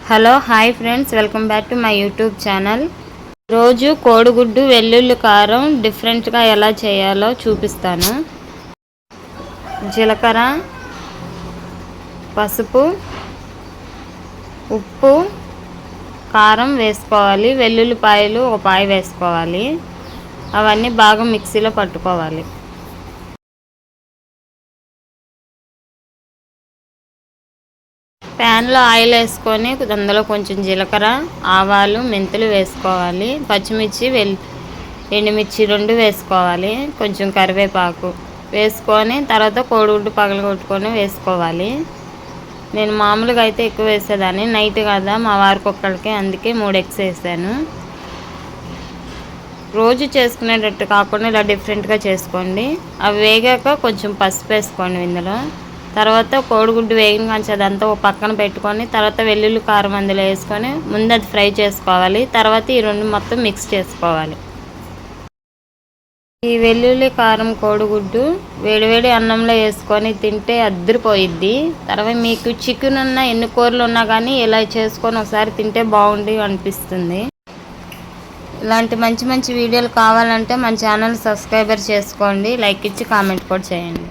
Hello hi friends, welcome back to my YouTube channel. రోజు కోడిగుడ్డు వెల్లుల్లి కారం డిఫరెంట్గా ఎలా చేయాలో చూపిస్తాను. జీలకర్ర, పసుపు, ఉప్పు, కారం వేసుకోవాలి. వెల్లుల్లిపాయలు ఒక పాయ వేసుకోవాలి. అవన్నీ బాగా మిక్సీలో పట్టుకోవాలి. ప్యాన్లో ఆయిల్ వేసుకొని అందులో కొంచెం జీలకర్ర, ఆవాలు, మెంతులు వేసుకోవాలి. పచ్చిమిర్చి, ఎండుమిర్చి 2 వేసుకోవాలి. కొంచెం కరివేపాకు వేసుకొని తర్వాత కోడిగుడ్డు పగలగొట్టుకొని వేసుకోవాలి. నేను మామూలుగా అయితే ఎక్కువ వేసేదాన్ని, నైట్ కదా మా వారికి ఒక్కడికి, అందుకే 3 ఎగ్స్ వేసాను. రోజు చేసుకునేటట్టు కాకుండా ఇలా డిఫరెంట్గా చేసుకోండి. అవి వేగాక కొంచెం పసుపు వేసుకోండి ఇందులో. తర్వాత కోడిగుడ్డు వేగిన కాంచి అదంతా ఒక పక్కన పెట్టుకొని తర్వాత వెల్లుల్లి కారం అందులో వేసుకొని ముందు అది ఫ్రై చేసుకోవాలి. తర్వాత ఈ 2 మొత్తం మిక్స్ చేసుకోవాలి. ఈ వెల్లుల్లి కారం కోడిగుడ్డు వేడివేడి అన్నంలో వేసుకొని తింటే అద్దరిపోయిద్ది. తర్వాత మీకు చికెన్ ఉన్నా ఎన్ని కూరలు ఉన్నా కానీ ఇలా చేసుకొని ఒకసారి తింటే బాగుండి అనిపిస్తుంది. ఇలాంటి మంచి మంచి వీడియోలు కావాలంటే మన ఛానల్ సబ్స్క్రైబర్ చేసుకోండి, లైక్ ఇచ్చి కామెంట్ కూడా చేయండి.